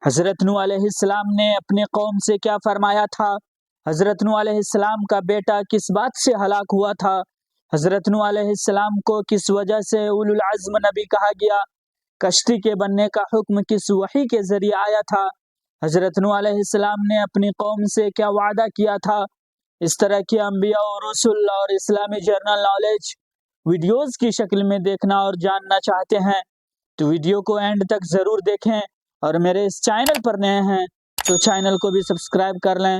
حضرت نوح علیہ السلام نے اپنے قوم سے کیا فرمایا تھا؟ حضرت نوح علیہ السلام کا بیٹا کس بات سے ہلاک ہوا تھا؟ حضرت نوح علیہ السلام کو کس وجہ سے اولو العزم نبی کہا گیا؟ کشتی کے بننے کا حکم کس وحی کے ذریعے آیا تھا؟ حضرت نوح علیہ السلام نے اپنی قوم سے کیا وعدہ کیا تھا؟ اس طرح کی انبیاء اور رسول اور اسلامی جنرل نالج ویڈیوز کی شکل میں دیکھنا اور جاننا چاہتے ہیں تو ویڈیو کو اینڈ تک ضرور دیکھیں، اور میرے اس چینل پر نئے ہیں تو چینل کو بھی سبسکرائب کر لیں۔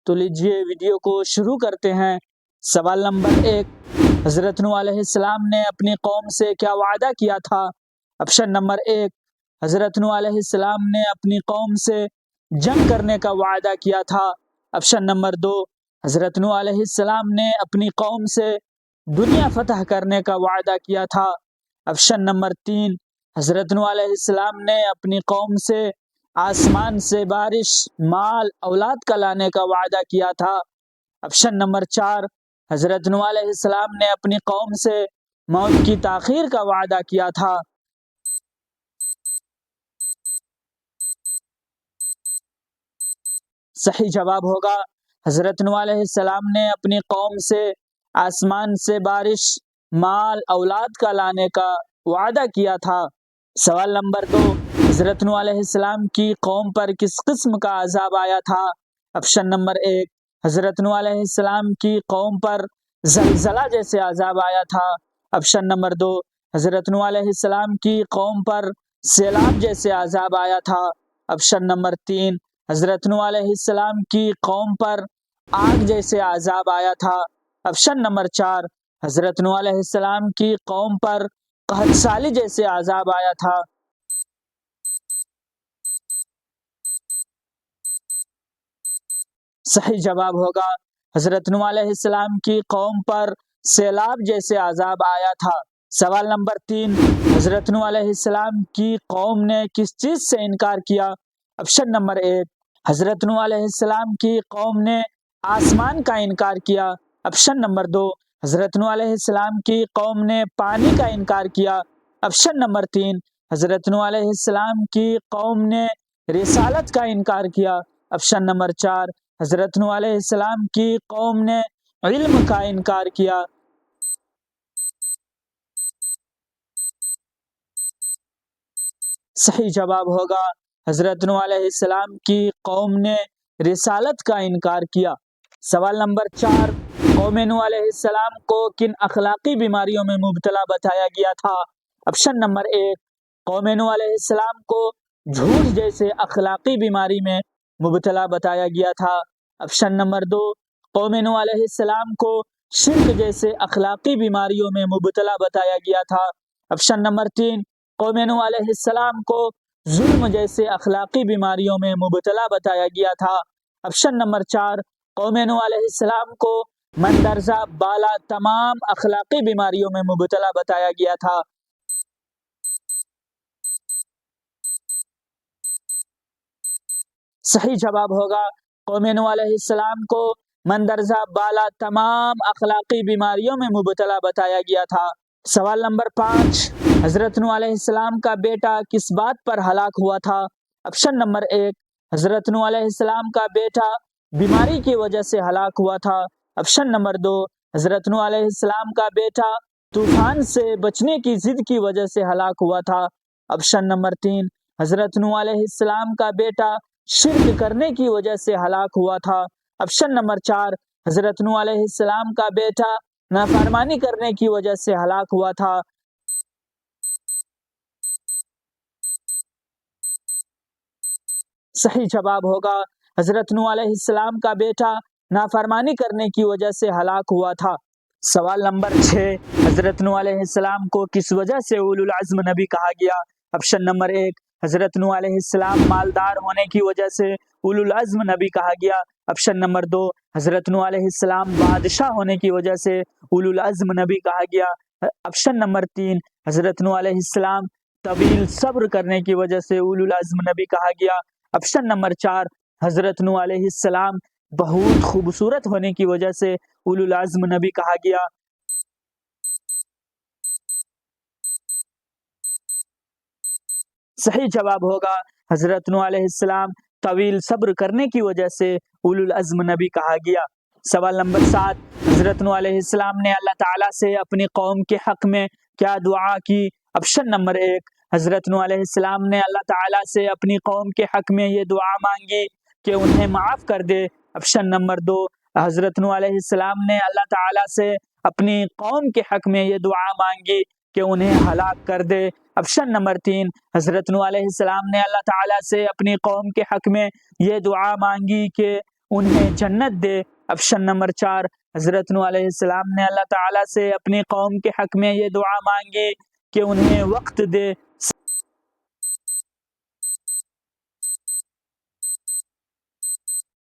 تو لیجئے ویڈیو کو شروع کرتے ہیں۔ سوال نمبر 1، حضرت نوح علیہ السلام نے اپنی قوم سے کیا وعدہ کیا تھا؟ آپشن نمبر 1، حضرت نوح علیہ السلام نے اپنی قوم سے جنگ کرنے کا وعدہ کیا تھا۔ آپشن نمبر 2، حضرت نوح علیہ السلام نے اپنی قوم سے دنیا فتح کرنے کا وعدہ کیا تھا۔ آپشن نمبر 3، حضرت نوح علیہ السلام نے اپنی قوم سے آسمان سے بارش، مال، اولاد کا لانے کا وعدہ کیا تھا۔ آپشن نمبر 4، حضرت نوح علیہ السلام نے اپنی قوم سے موت کی تاخیر کا وعدہ کیا تھا۔ صحیح جواب ہوگا حضرت نوح علیہ السلام نے اپنی قوم سے آسمان سے بارش، مال، اولاد کا لانے کا وعدہ کیا تھا۔ سوال نمبر 2، حضرت نوح علیہ السلام کی قوم پر کس قسم کا عذاب آیا تھا؟ آپشن نمبر 1، حضرت نوح علیہ السلام کی قوم پر زلزلہ جیسے عذاب آیا تھا۔ آپشن نمبر 2، حضرت نوح علیہ السلام کی قوم پر سیلاب جیسے عذاب آیا تھا۔ آپشن نمبر 3، حضرت نوح علیہ السلام کی قوم پر آگ جیسے عذاب آیا تھا۔ آپشن نمبر 4، حضرت نوح علیہ السلام کی قوم پر قحط سالی جیسے عذاب آیا تھا۔ صحیح جواب ہوگا حضرت نوح علیہ السلام کی قوم پر سیلاب جیسے عذاب آیا تھا۔ سوال نمبر 3، حضرت نوح علیہ السلام کی قوم نے کس چیز سے انکار کیا؟ آپشن نمبر 1، حضرت نوح علیہ السلام کی قوم نے آسمان کا انکار کیا۔ آپشن نمبر 2، حضرت نوح علیہ السلام کی قوم نے پانی کا انکار کیا۔ آپشن نمبر 3، حضرت نوح علیہ السلام کی قوم نے رسالت کا انکار کیا۔ آپشن نمبر 4، حضرت نوح علیہ السلام کی قوم نے علم کا انکار کیا۔ صحیح جواب ہوگا حضرت نوح علیہ السلام کی قوم نے رسالت کا انکار کیا۔ سوال نمبر 4، قوم نوح علیہ السلام کو کن اخلاقی بیماریوں میں مبتلا بتایا گیا تھا؟ آپشن نمبر 1، قوم نوح علیہ السلام کو جھوٹ جیسے اخلاقی بیماری میں مبتلا بتایا گیا تھا۔ آپشن نمبر 2، قوم نوح علیہ السلام کو شرک جیسے اخلاقی بیماریوں میں مبتلا بتایا گیا تھا۔ آپشن نمبر 3، قوم نوح علیہ السلام کو ظلم جیسے اخلاقی بیماریوں میں مبتلا بتایا گیا تھا۔ آپشن نمبر 4، قوم نوح علیہ السلام کو مندرجہ بالا تمام اخلاقی بیماریوں میں مبتلا بتایا گیا تھا۔ صحیح جواب ہوگا قوم نوح علیہ السلام کو مندرجہ بالا تمام اخلاقی بیماریوں میں مبتلا بتایا گیا تھا۔ سوال نمبر 5، حضرت نوح علیہ السلام کا بیٹا کس بات پر ہلاک ہوا تھا؟ آپشن نمبر 1، حضرت نوح علیہ السلام کا بیٹا بیماری کی وجہ سے ہلاک ہوا تھا۔ آپشن نمبر 2، حضرت نوح علیہ السلام کا بیٹا طوفان سے بچنے کی ضد کی وجہ سے ہلاک ہوا تھا۔ آپشن نمبر 3، حضرت نوح علیہ السلام کا بیٹا شرک کرنے کی وجہ سے ہلاک ہوا تھا۔ آپشن نمبر 4، حضرت نوح علیہ السلام کا بیٹا نافرمانی کرنے کی وجہ سے ہلاک ہوا تھا۔ صحیح جواب ہوگا حضرت نوح علیہ السلام کا بیٹا نافرمانی کرنے کی وجہ سے ہلاک ہوا تھا۔ سوال نمبر 6، حضرت نوح علیہ السلام کو کس وجہ سے اولو العزم نبی کہا گیا؟ آپشن نمبر 1، حضرت نوح علیہ السلام مالدار ہونے کی وجہ سے اولو العزم نبی کہا گیا۔ آپشن نمبر 2، حضرت نوح علیہ السلام بادشاہ ہونے کی وجہ سے اولو العزم نبی کہا گیا۔ آپشن نمبر 3، حضرت نوح علیہ السلام طویل صبر کرنے کی وجہ سے اولو العزم نبی کہا گیا۔ آپشن نمبر 4، حضرت نوح علیہ السلام بہت خوبصورت ہونے کی وجہ سے اولو العزم نبی کہا گیا۔ صحیح جواب ہوگا حضرت نوح علیہ السلام طویل صبر کرنے کی وجہ سے اولو العزم نبی کہا گیا۔ سوال نمبر 7، حضرت نوح علیہ السلام نے اللہ تعالیٰ سے اپنی قوم کے حق میں کیا دعا کی؟ آپشن نمبر 1، حضرت نوح علیہ السلام نے اللہ تعالیٰ سے اپنی قوم کے حق میں یہ دعا مانگی کہ انہیں معاف کر دے۔ آپشن نمبر 2، حضرت نوح علیہ السلام نے اللہ تعالیٰ سے اپنی قوم کے حق میں یہ دعا مانگی کہ انہیں ہلاک کر دے۔ آپشن نمبر 3، حضرت نوح علیہ السلام نے اللہ تعالیٰ سے اپنی قوم کے حق میں یہ دعا مانگی کہ انہیں جنت دے۔ آپشن نمبر 4، حضرت نوح علیہ السلام نے اللہ تعالیٰ سے اپنی قوم کے حق میں یہ دعا مانگی کہ انہیں وقت دے۔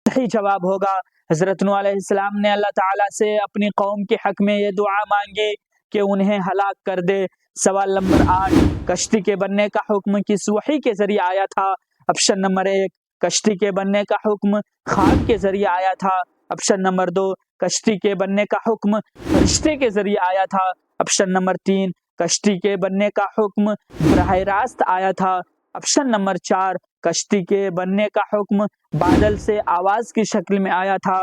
صحیح جواب ہوگا حضرت نوح علیہ السلام نے اللہ تعالیٰ سے اپنی قوم کے حق میں یہ دعا مانگی کہ انہیں ہلاک کر دے۔ سوال نمبر 8، کشتی کے بننے کا حکم کس وحی کے ذریعے آیا تھا؟ آپشن نمبر 1، کشتی کے بننے کا حکم خواب کے ذریعے آیا تھا۔ آپشن نمبر 2، کشتی کے بننے کا حکم فرشتے کے ذریعے آیا تھا۔ آپشن نمبر 3، کشتی کے بننے کا حکم براہ راست آیا تھا۔ آپشن نمبر 4، کشتی کے بننے کا حکم بادل سے آواز کی شکل میں آیا تھا۔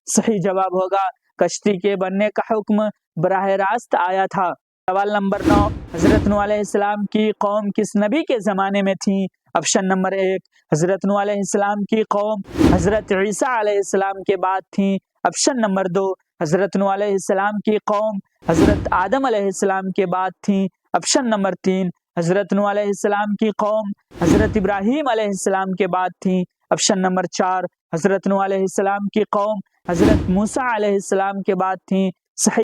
صحیح جواب ہوگا کشتی کے بننے کا حکم براہ راست آیا تھا۔ سوال نمبر 9، حضرت نوح علیہ السلام کی قوم کس نبی کے زمانے میں تھی؟ آپشن نمبر 1، حضرت نوح علیہ السلام کی قوم حضرت عیسیٰ علیہ السلام کے بعد تھی۔ آپشن نمبر 2، حضرت نوح علیہ السلام کی قوم حضرت آدم علیہ السلام کے بعد تھی۔ آپشن نمبر 3، حضرت نوح علیہ السلام کی قوم حضرت ابراہیم علیہ السلام کے بعد تھی۔ آپشن نمبر 4، حضرت نوح علیہ السلام کی قوم حضرت موسیٰ علیہ السلام کے بعد تھی۔ صحیح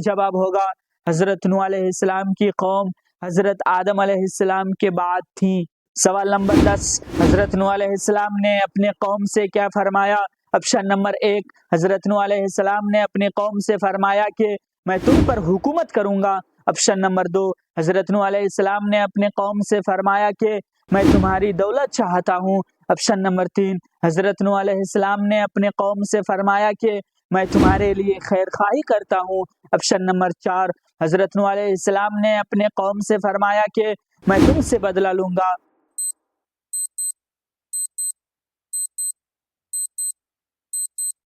جواب ہوگا حضرت نوح علیہ السلام کی قوم حضرت آدم علیہ السلام کے بعد تھی۔ سوال نمبر 10، حضرت نوح علیہ السلام نے اپنے قوم سے کیا فرمایا؟ آپشن نمبر 1، حضرت نوح علیہ السلام نے اپنی قوم سے فرمایا کہ میں تم پر حکومت کروں گا۔ آپشن نمبر 2، حضرت نوح علیہ السلام نے اپنے قوم سے فرمایا کہ میں تمہاری دولت چاہتا ہوں۔ آپشن نمبر 3، حضرت نوح علیہ السلام نے اپنے قوم سے فرمایا کہ میں تمہارے لیے خیر خواہی کرتا ہوں۔ آپشن نمبر 4، حضرت نوح علیہ السلام نے اپنے قوم سے فرمایا کہ میں تم سے بدلہ لوں گا۔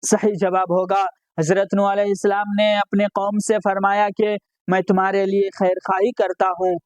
صحیح جواب ہوگا حضرت نوح علیہ السلام نے اپنے قوم سے فرمایا کہ میں تمہارے لیے خیر خواہی کرتا ہوں۔